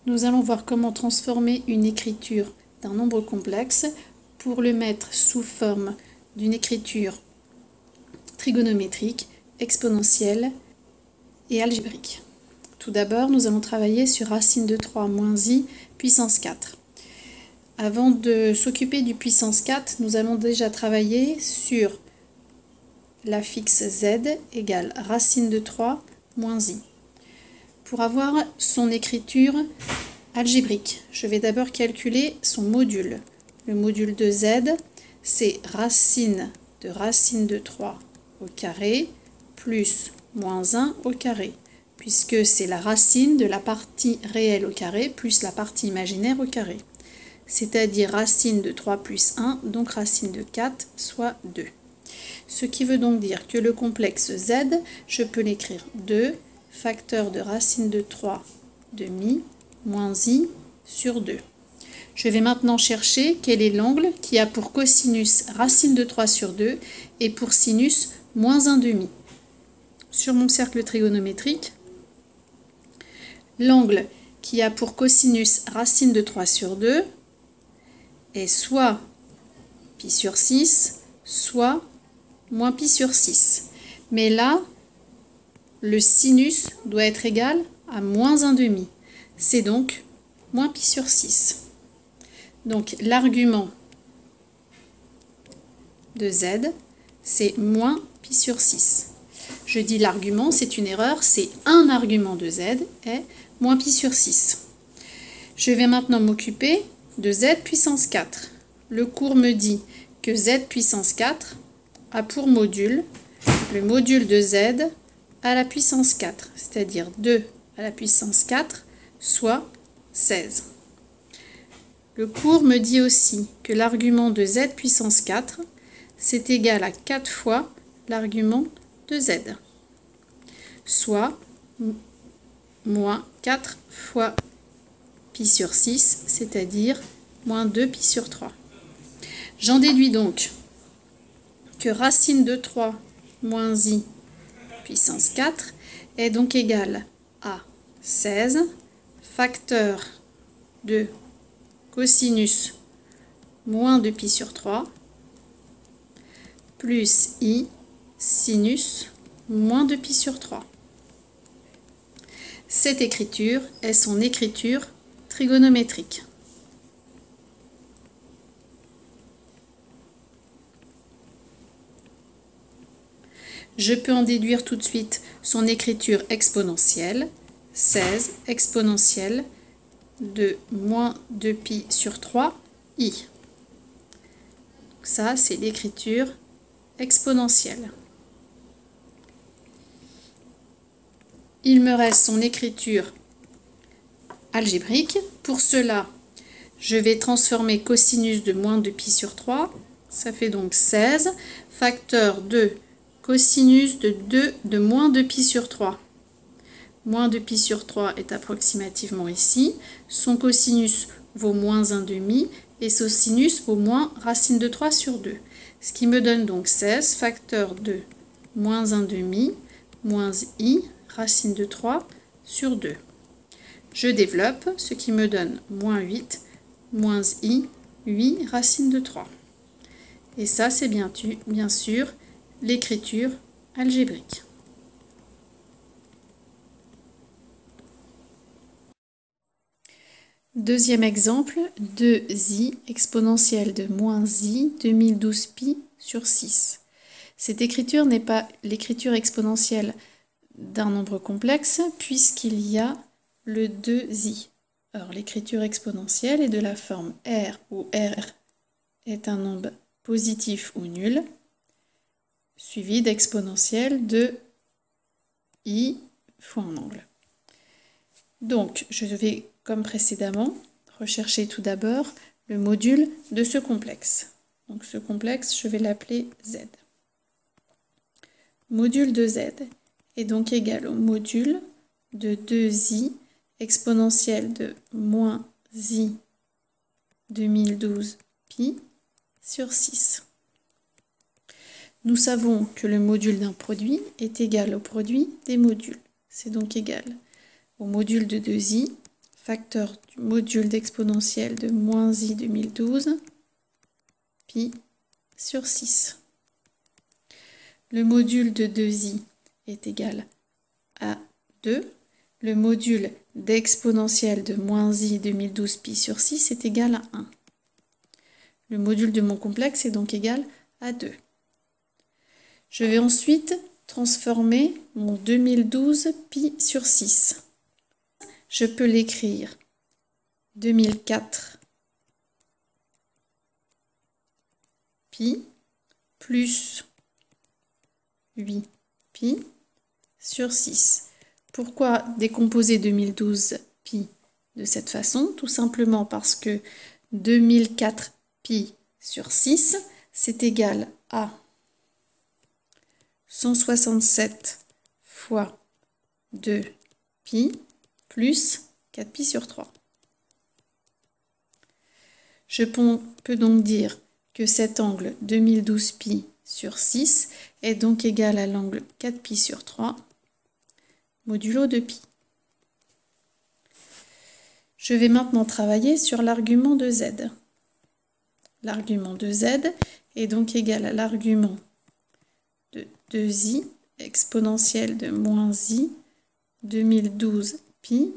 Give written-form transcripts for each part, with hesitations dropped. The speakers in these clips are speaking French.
Nous allons voir comment transformer une écriture d'un nombre complexe pour le mettre sous forme d'une écriture trigonométrique, exponentielle et algébrique. Tout d'abord, nous allons travailler sur racine de 3 moins i puissance 4. Avant de s'occuper du puissance 4, nous allons déjà travailler sur la fixe z égale racine de 3 moins i. Pour avoir son écriture algébrique, je vais d'abord calculer son module. Le module de z, c'est racine de 3 au carré plus moins 1 au carré, puisque c'est la racine de la partie réelle au carré plus la partie imaginaire au carré. C'est-à-dire racine de 3 plus 1, donc racine de 4, soit 2. Ce qui veut donc dire que le complexe z, je peux l'écrire 2 facteur de racine de 3 demi moins i sur 2. Je vais maintenant chercher quel est l'angle qui a pour cosinus racine de 3 sur 2 et pour sinus moins 1 demi. Sur mon cercle trigonométrique, l'angle qui a pour cosinus racine de 3 sur 2 est soit pi sur 6, soit moins pi sur 6. Mais là, le sinus doit être égal à moins 1 demi. C'est donc moins pi sur 6. Donc l'argument de z, c'est moins pi sur 6. Je dis l'argument, c'est une erreur, c'est un argument de z est moins pi sur 6. Je vais maintenant m'occuper de z puissance 4. Le cours me dit que z puissance 4 a pour module le module de z à la puissance 4, c'est-à-dire 2 à la puissance 4, soit 16. Le cours me dit aussi que l'argument de z puissance 4, c'est égal à 4 fois l'argument de z, soit moins 4 fois pi sur 6, c'est-à-dire moins 2 pi sur 3. J'en déduis donc que racine de 3 moins i puissance 4 est donc égal à 16 facteur de cosinus moins 2 pi sur 3 plus i sinus moins 2 pi sur 3. Cette écriture est son écriture trigonométrique. Je peux en déduire tout de suite son écriture exponentielle, 16 exponentielle de moins 2 pi sur 3 i. Ça, c'est l'écriture exponentielle. Il me reste son écriture algébrique. Pour cela, je vais transformer cosinus de moins 2 pi sur 3. Ça fait donc 16 facteur de cosinus de moins 2 pi sur 3. Moins 2 pi sur 3 est approximativement ici. Son cosinus vaut moins 1 demi et son sinus vaut moins racine de 3 sur 2. Ce qui me donne donc 16 facteur de moins 1 demi moins i racine de 3 sur 2. Je développe, ce qui me donne moins 8 moins i 8 racine de 3. Et ça, c'est bien sûr l'écriture algébrique. Deuxième exemple, 2i exponentielle de moins i 2012 pi sur 6. Cette écriture n'est pas l'écriture exponentielle d'un nombre complexe puisqu'il y a le 2i. Or, l'écriture exponentielle est de la forme r où r est un nombre positif ou nul, suivi d'exponentielle de i fois un angle. Donc, je vais, comme précédemment, rechercher tout d'abord le module de ce complexe. Donc, ce complexe, je vais l'appeler z. Module de z est donc égal au module de 2i exponentielle de moins i 2012 pi sur 6. Nous savons que le module d'un produit est égal au produit des modules. C'est donc égal au module de 2i facteur du module d'exponentielle de moins i 2012, pi sur 6. Le module de 2i est égal à 2. Le module d'exponentielle de moins i 2012 pi sur 6 est égal à 1. Le module de mon complexe est donc égal à 2. Je vais ensuite transformer mon 2012 pi sur 6. Je peux l'écrire 2004 pi plus 8 pi sur 6. Pourquoi décomposer 2012 pi de cette façon? Tout simplement parce que 2004 pi sur 6, c'est égal à 167 fois 2 pi plus 4 pi sur 3. Je peux donc dire que cet angle 2012 pi sur 6 est donc égal à l'angle 4 pi sur 3 modulo de pi. Je vais maintenant travailler sur l'argument de z. L'argument de z est donc égal à l'argument de 2i exponentielle de moins i 2012 pi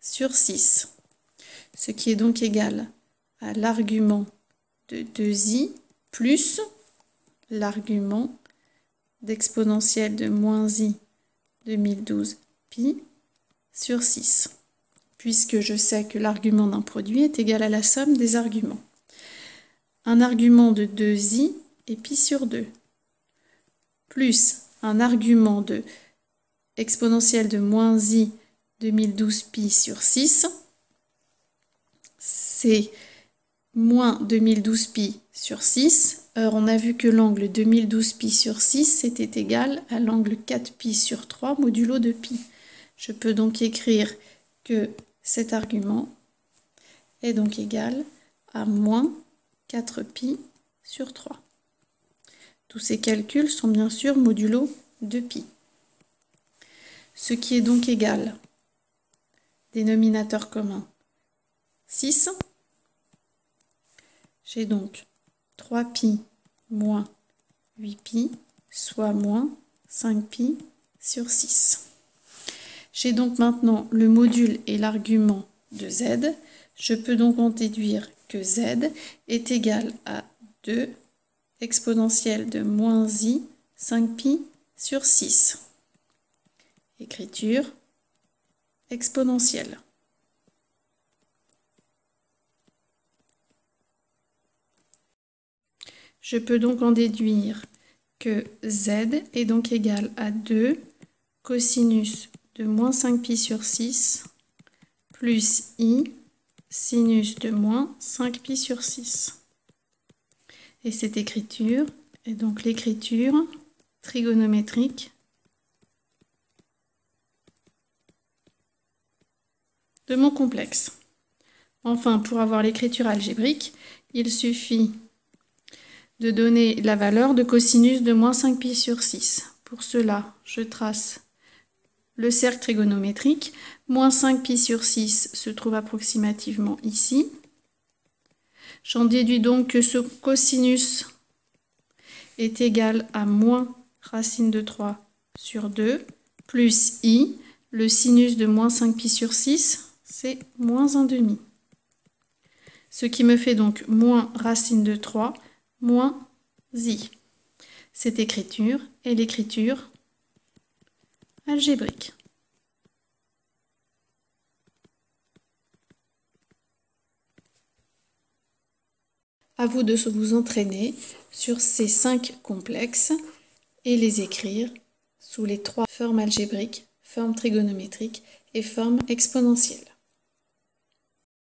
sur 6, ce qui est donc égal à l'argument de 2i plus l'argument d'exponentielle de moins i 2012 pi sur 6, puisque je sais que l'argument d'un produit est égal à la somme des arguments. Un argument de 2i est pi sur 2, plus un argument de exponentielle de moins i 2012 pi sur 6, c'est moins 2012 pi sur 6. Or, on a vu que l'angle 2012 pi sur 6 était égal à l'angle 4 pi sur 3 modulo de pi. Je peux donc écrire que cet argument est donc égal à moins 4 pi sur 3. Tous ces calculs sont bien sûr modulo de pi. Ce qui est donc égal, dénominateur commun, 6. J'ai donc 3 pi moins 8 pi, soit moins 5 pi sur 6. J'ai donc maintenant le module et l'argument de z. Je peux donc en déduire que z est égal à 2 exponentielle de moins i 5 pi sur 6. Écriture exponentielle. Je peux donc en déduire que z est donc égal à 2 cosinus de moins 5 pi sur 6 plus i sinus de moins 5 pi sur 6. Et cette écriture est donc l'écriture trigonométrique de mon complexe. Enfin, pour avoir l'écriture algébrique, il suffit de donner la valeur de cosinus de moins 5 pi sur 6. Pour cela, je trace le cercle trigonométrique. Moins 5 pi sur 6 se trouve approximativement ici. J'en déduis donc que ce cosinus est égal à moins racine de 3 sur 2 plus i. Le sinus de moins 5 pi sur 6, c'est moins 1/2. Ce qui me fait donc moins racine de 3 moins i. Cette écriture est l'écriture algébrique. À vous de vous entraîner sur ces 5 complexes et les écrire sous les 3 formes algébriques, forme trigonométrique et forme exponentielle.